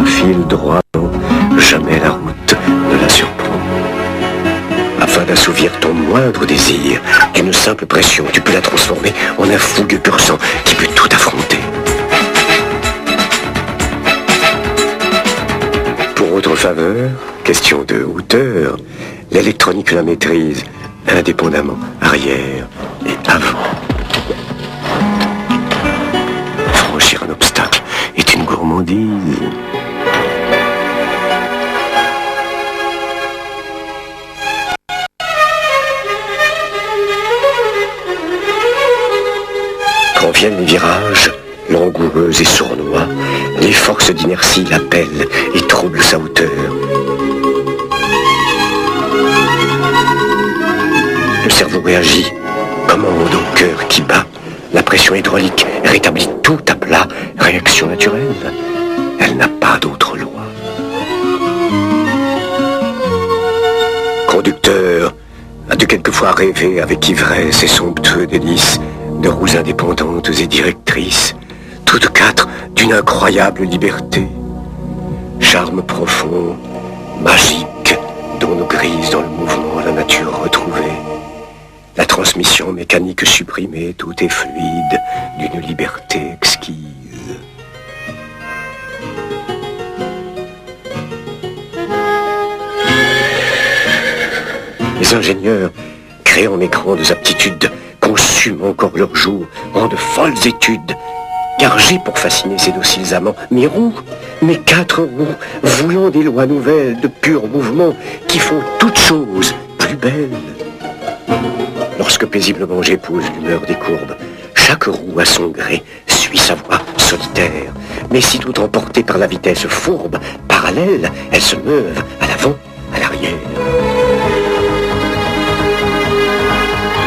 un fil droit, jamais la route ne la surprend. Afin d'assouvir ton moindre désir, d'une simple pression, tu peux la transformer en un fougueux pur sang qui peut tout affronter. Pour autre faveur, question de hauteur, l'électronique la maîtrise indépendamment, arrière et avant. Franchir un obstacle est une gourmandise. Quand viennent les virages, langoureux et sournois, les forces d'inertie l'appellent et troublent sa hauteur. Le cerveau réagit, commande au cœur qui bat. La pression hydraulique rétablit tout à plat. Réaction naturelle, elle n'a pas d'autre loi. Conducteur, as-tu quelquefois rêvé avec ivresse et somptueux délices de roues indépendantes et directrices, toutes quatre d'une incroyable liberté? Charme profond, magique, dont nous grise dans le mouvement la nature retrouvée. La transmission mécanique supprimée, tout est fluide, d'une liberté exquise. Les ingénieurs, créant mes grandes aptitudes, consument encore leurs jours en de folles études. Car j'ai pour fasciner ces dociles amants mes roues, mes quatre roues, voulant des lois nouvelles de pur mouvement qui font toutes choses plus belles. Lorsque paisiblement j'épouse l'humeur des courbes, chaque roue à son gré suit sa voie solitaire. Mais sitôt emportée par la vitesse fourbe, parallèle, elles se meuvent à l'avant, à l'arrière.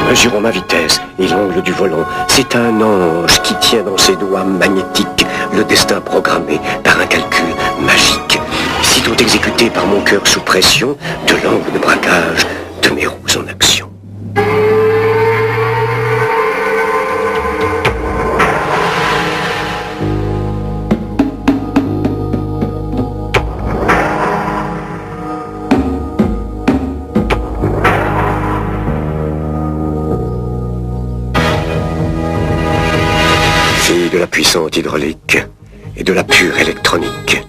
Mesurons ma vitesse et l'angle du volant. C'est un ange qui tient dans ses doigts magnétiques le destin programmé par un calcul magique. Sitôt exécuté par mon cœur sous pression de l'angle de braquage de mes roues en action. De la puissante hydraulique et de la pure électronique.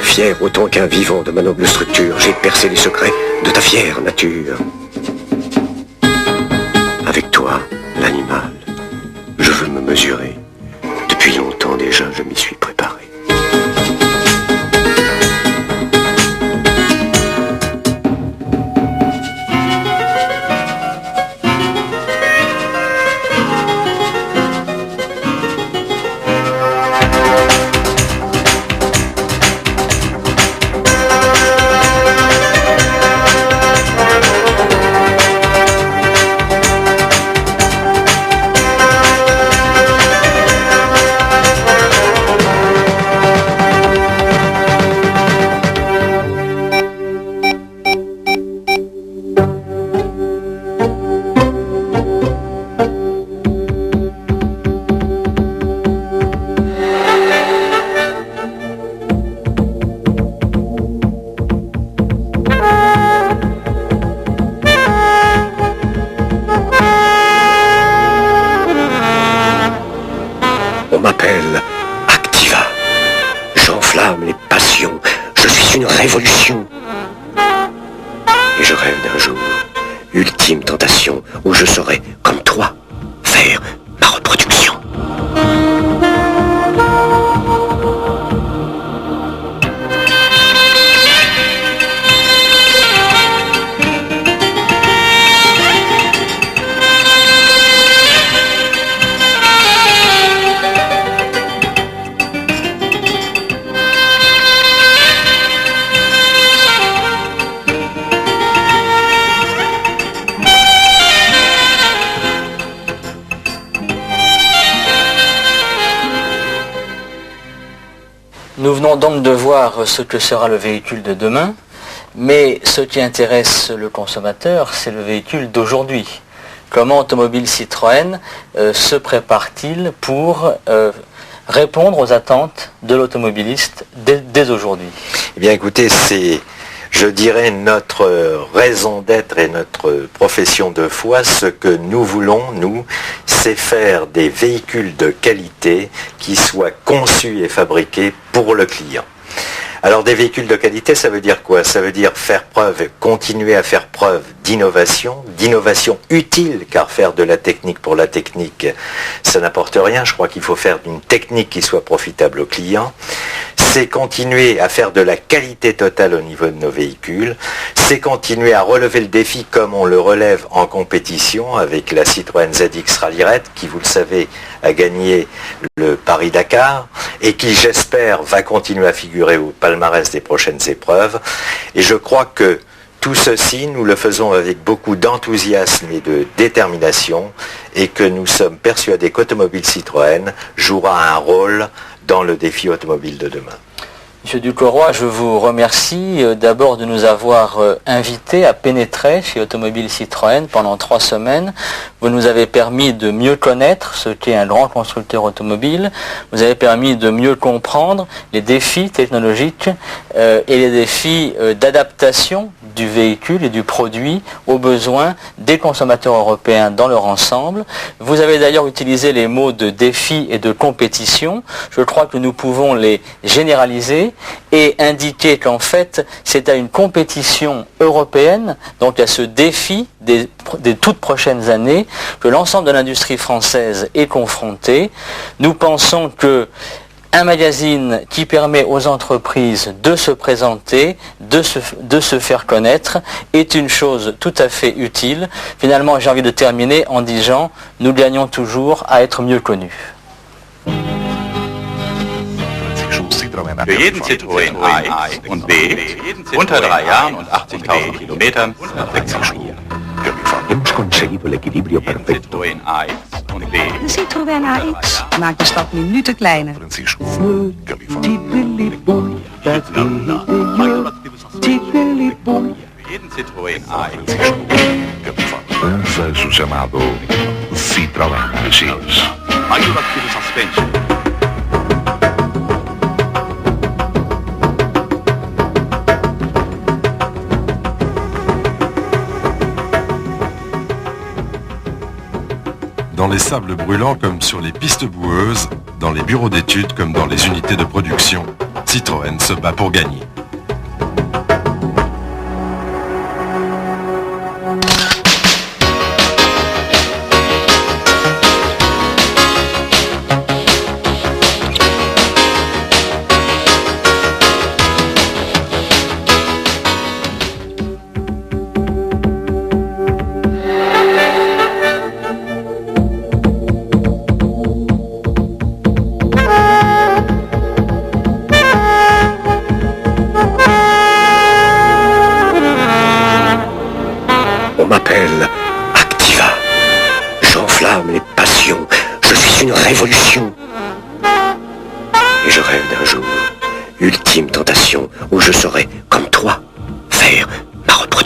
Fier autant qu'un vivant de ma noble structure, j'ai percé les secrets de ta fière nature. Avec toi, l'animal, je veux me mesurer. Depuis longtemps déjà, je m'y suis préparé. On m'appelle Activa. J'enflamme les passions. Je suis une révolution. Et je rêve d'un jour, ultime tentation, où je saurai, comme toi, faire ma reproduction. Nous venons donc de voir ce que sera le véhicule de demain, mais ce qui intéresse le consommateur, c'est le véhicule d'aujourd'hui. Comment Automobile Citroën se prépare-t-il pour répondre aux attentes de l'automobiliste dès aujourd'hui? Eh bien écoutez, c'est, je dirais, notre raison d'être et notre profession de foi. Ce que nous voulons, nous, c'est faire des véhicules de qualité qui soient conçus et fabriqués pour le client. Alors des véhicules de qualité, ça veut dire quoi? Ça veut dire faire preuve, continuer à faire preuve d'innovation utile, car faire de la technique pour la technique, ça n'apporte rien. Je crois qu'il faut faire une technique qui soit profitable au client. C'est continuer à faire de la qualité totale au niveau de nos véhicules. C'est continuer à relever le défi comme on le relève en compétition avec la Citroën ZX Rallye-Raid qui, vous le savez, a gagné le Paris-Dakar et qui, j'espère, va continuer à figurer au palmarès des prochaines épreuves. Et je crois que tout ceci, nous le faisons avec beaucoup d'enthousiasme et de détermination et que nous sommes persuadés qu'Automobile Citroën jouera un rôle dans le défi automobile de demain. Monsieur Ducoroy, je vous remercie d'abord de nous avoir invités à pénétrer chez Automobile Citroën pendant 3 semaines. Vous nous avez permis de mieux connaître ce qu'est un grand constructeur automobile. Vous avez permis de mieux comprendre les défis technologiques et les défis d'adaptation du véhicule et du produit aux besoins des consommateurs européens dans leur ensemble. Vous avez d'ailleurs utilisé les mots de défi et de compétition. Je crois que nous pouvons les généraliser et indiquer qu'en fait c'est à une compétition européenne, donc à ce défi des toutes prochaines années que l'ensemble de l'industrie française est confronté. Nous pensons que un magazine qui permet aux entreprises de se présenter, de se faire connaître, est une chose tout à fait utile. Finalement, j'ai envie de terminer en disant, nous gagnons toujours à être mieux connus. Für jeden Citroën A, X und B, unter 3 Jahren und 80.000 Kilometern, Hemos conseguido el equilibrio perfecto. Citroën A, X und B. De Citroën AX maakt de stad minuten kleiner. Jeden Citroën A, X. Lança o chamado Citroën X. Radioaktive Suspension. Dans les sables brûlants comme sur les pistes boueuses, dans les bureaux d'études comme dans les unités de production, Citroën se bat pour gagner. On m'appelle Activa. J'enflamme les passions. Je suis une révolution. Et je rêve d'un jour, ultime tentation, où je saurai, comme toi, faire ma reproduction.